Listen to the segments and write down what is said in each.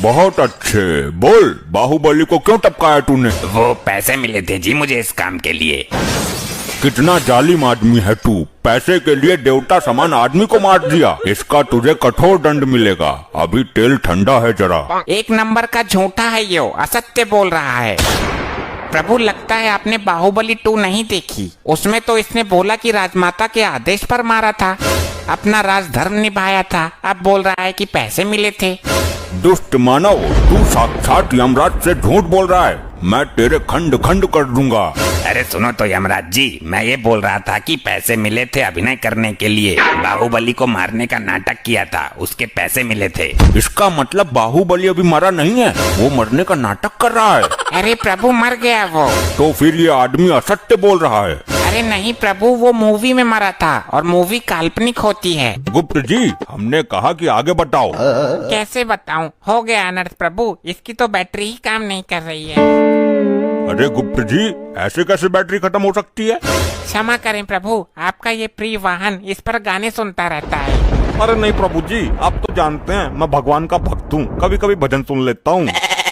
बहुत अच्छे। बोल, बाहुबली को क्यों टपकाया तूने? वो पैसे मिले थे जी मुझे इस काम के लिए। कितना जालिम आदमी है तू, पैसे के लिए देवता समान आदमी को मार दिया। इसका तुझे कठोर दंड मिलेगा। अभी तेल ठंडा है जरा। एक नंबर का झूठा है ये, असत्य बोल रहा है। प्रभु लगता है आपने बाहुबली 2 नहीं देखी। उसमें तो इसने बोला कि राजमाता के आदेश पर मारा था, अपना राजधर्म निभाया था। अब बोल रहा है कि पैसे मिले थे। दुष्ट मानव, तू साक्षात यमराज से झूठ बोल रहा है। मैं तेरे खंड खंड कर दूंगा। अरे सुनो तो यमराज जी, मैं ये बोल रहा था कि पैसे मिले थे अभिनय करने के लिए। बाहुबली को मारने का नाटक किया था, उसके पैसे मिले थे। इसका मतलब बाहुबली अभी मरा नहीं है, वो मरने का नाटक कर रहा है। अरे प्रभु मर गया वो। तो फिर ये आदमी असत्य बोल रहा है। अरे नहीं प्रभु, वो मूवी में मरा था और मूवी काल्पनिक होती है। गुप्त जी, हमने कहा कि आगे बताओ। कैसे बताऊं? हो गया अनर्थ प्रभु, इसकी तो बैटरी ही काम नहीं कर रही है। अरे गुप्त जी, ऐसे कैसे बैटरी खत्म हो सकती है? क्षमा करें प्रभु, आपका ये प्रिय वाहन इस पर गाने सुनता रहता है। अरे नहीं प्रभु जी, आप तो जानते हैं मैं भगवान का भक्त हूँ, कभी कभी भजन सुन लेता हूँ।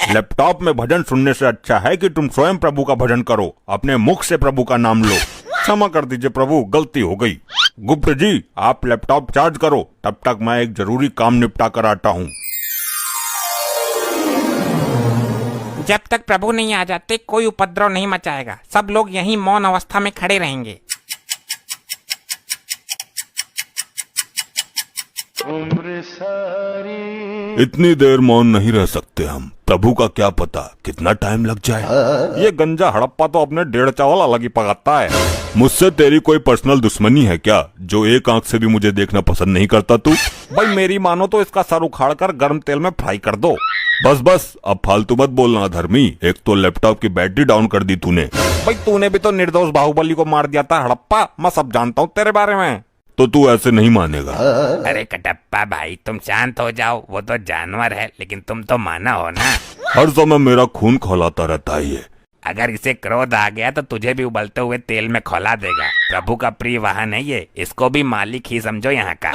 लैपटॉप में भजन सुनने से अच्छा है कि तुम स्वयं प्रभु का भजन करो, अपने मुख से प्रभु का नाम लो। क्षमा कर दीजिए प्रभु, गलती हो गई। गुप्त जी, आप लैपटॉप चार्ज करो, तब तक मैं एक जरूरी काम निपटा कर आता हूँ। जब तक प्रभु नहीं आ जाते कोई उपद्रव नहीं मचाएगा। सब लोग यहीं मौन अवस्था में खड़े रहेंगे। इतनी देर मौन नहीं रह सकते हम। प्रभु का क्या पता कितना टाइम लग जाए। ये गंजा हड़प्पा तो अपने 1.5 चावल अलग ही पकाता है। मुझसे तेरी कोई पर्सनल दुश्मनी है क्या, जो एक आंख से भी मुझे देखना पसंद नहीं करता तू? भाई मेरी मानो तो इसका सर उखाड़ कर गर्म तेल में फ्राई कर दो। बस बस, अब फालतू मत बोलना धर्मी। एक तो लैपटॉप की बैटरी डाउन कर दी तूने। भाई तूने भी तो निर्दोष बाहुबली को मार दिया था हड़प्पा, मैं सब जानता हूँ तेरे बारे में। तो तू ऐसे नहीं मानेगा। अरे कटप्पा भाई, तुम शांत हो जाओ। वो तो जानवर है, लेकिन तुम तो माना हो ना। हर समय मेरा खून खौलाता रहता है ये। अगर इसे क्रोध आ गया तो तुझे भी उबलते हुए तेल में खौला देगा। प्रभु का प्रिय वाहन है ये, इसको भी मालिक ही समझो यहाँ का।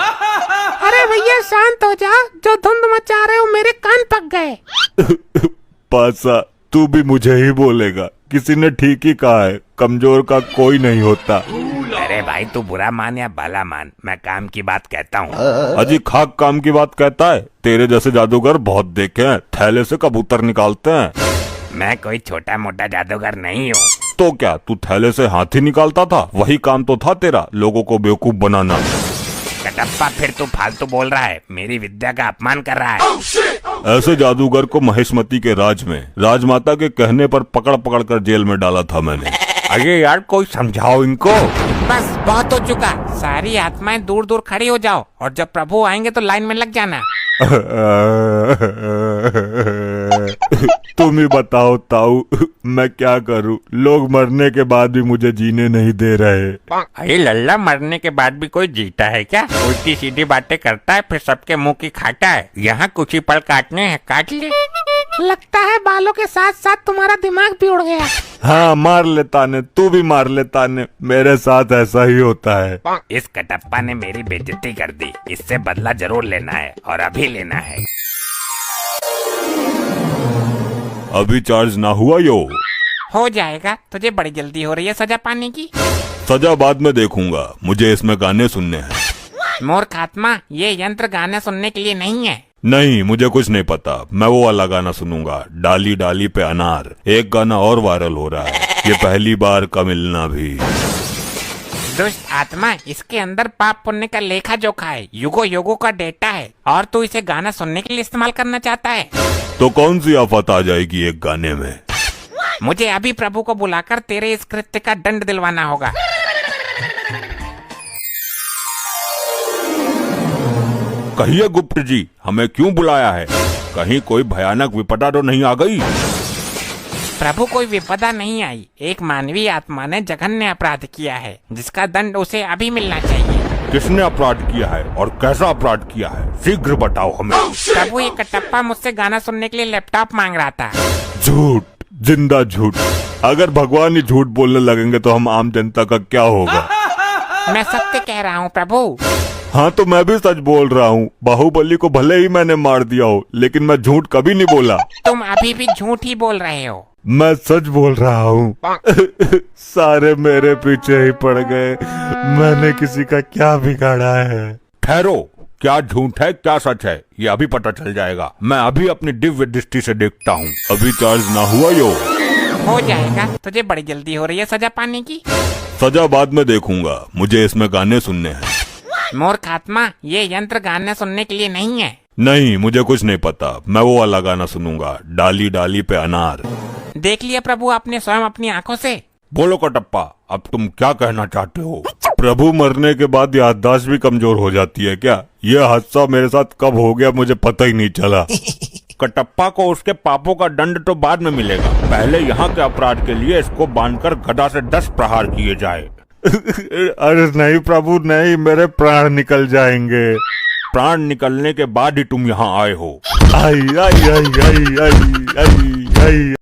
अरे भैया शांत हो जा, जो धुंध मचा रहे हो मेरे कान पक गए। पासा, तू भी मुझे ही बोलेगा? किसी ने ठीक ही कहा है, कमजोर का कोई नहीं होता। अरे भाई तू बुरा मान या भला मान, मैं काम की बात कहता हूँ। अजी खाक काम की बात कहता है? तेरे जैसे जादूगर बहुत देखे हैं, थैले से कबूतर निकालते हैं। मैं कोई छोटा मोटा जादूगर नहीं हूँ। तो क्या तू थैले से हाथी निकालता था? वही काम तो था तेरा, लोगों को बेवकूफ बनाना। कटप्पा फिर तू फालतू बोल रहा है, मेरी विद्या का अपमान कर रहा है। ऐसे जादूगर को महेशमती के राज में राजमाता के कहने पर पकड़ पकड़ कर जेल में डाला था मैंने। अरे यार कोई समझाओ इनको। बस बहुत हो चुका, सारी आत्माएं दूर दूर खड़ी हो जाओ और जब प्रभु आएंगे तो लाइन में लग जाना। तुम ही बताओ ताऊ, मैं क्या करूं? लोग मरने के बाद भी मुझे जीने नहीं दे रहे। अरे लल्ला, मरने के बाद भी कोई जीता है क्या? उल्टी सीधी बातें करता है फिर सबके मुंह की खाता है। यहाँ कुछ ही पल काटने हैं, काट ले। लगता है बालों के साथ साथ तुम्हारा दिमाग भी उड़ गया। हाँ मार लेता ने, तू भी मार लेता ने, मेरे साथ ऐसा ही होता है। इस कटप्पा ने मेरी बेइज्जती कर दी, इससे बदला जरूर लेना है और अभी लेना है। अभी चार्ज ना हुआ यो? हो जाएगा, तुझे बड़ी जल्दी हो रही है सजा पाने की। सजा बाद में देखूंगा, मुझे इसमें गाने सुनने हैं। मूर्ख आत्मा, ये यंत्र गाने सुनने के लिए नहीं है। नहीं, मुझे कुछ नहीं पता, मैं वो वाला गाना सुनूंगा, डाली डाली पे अनार। एक गाना और वायरल हो रहा है, ये पहली बार का मिलना भी। दुष्ट आत्मा, इसके अंदर पाप पुण्य का लेखा जोखा है, युगो युगो का डेटा है और तू इसे गाना सुनने के लिए इस्तेमाल करना चाहता है। तो कौन सी आफत आ जाएगी एक गाने में? मुझे अभी प्रभु को बुलाकर तेरे इस कृत्य का दंड दिलवाना होगा। कहिए गुप्त जी, हमें क्यों बुलाया है? कहीं कोई भयानक विपदा तो नहीं आ गई? प्रभु कोई विपदा नहीं आई, एक मानवीय आत्मा ने जघन्य अपराध किया है, जिसका दंड उसे अभी मिलना चाहिए। किसने अपराध किया है और कैसा अपराध किया है? शीघ्र बताओ हमें। प्रभु, ये कटप्पा मुझसे गाना सुनने के लिए लैपटॉप मांग रहा था। झूठ, जिंदा झूठ। अगर भगवान ही झूठ बोलने लगेंगे तो हम आम जनता का क्या होगा? मैं सत्य कह रहा हूँ प्रभु। हाँ तो मैं भी सच बोल रहा हूँ। बाहुबली को भले ही मैंने मार दिया हो, लेकिन मैं झूठ कभी नहीं बोला। तुम अभी भी झूठ ही बोल रहे हो। मैं सच बोल रहा हूँ। सारे मेरे पीछे ही पड़ गए। मैंने किसी का क्या बिगाड़ा है? ठहरो, क्या झूठ है क्या सच है ये अभी पता चल जाएगा। मैं अभी अपनी दिव्य दृष्टि से देखता हूँ। अभी चार्ज ना हुआ यो? हो जाएगा, तुझे बड़ी जल्दी हो रही है सजा पाने की। सजा बाद में देखूंगा, मुझे इसमें गाने सुनने हैं। मूर्ख आत्मा, ये यंत्र गाने सुनने के लिए नहीं है। नहीं, मुझे कुछ नहीं पता। मैं वो वाला गाना सुनूंगा, डाली डाली पे अनार। देख लिया प्रभु आपने स्वयं अपनी आंखों से। बोलो कटप्पा, अब तुम क्या कहना चाहते हो? प्रभु मरने के बाद याददाश्त भी कमजोर हो जाती है क्या? यह हादसा मेरे साथ कब हो गया मुझे पता ही नहीं चला। कटप्पा को उसके पापों का दंड तो बाद में मिलेगा। पहले यहाँ के अपराध के लिए इसको बांधकर गदा से 10 प्रहार किए जाए। अरे नहीं प्रभु नहीं, मेरे प्राण निकल जाएंगे। प्राण निकलने के बाद ही तुम यहाँ आए हो। आई आई आई आई आई आई आई।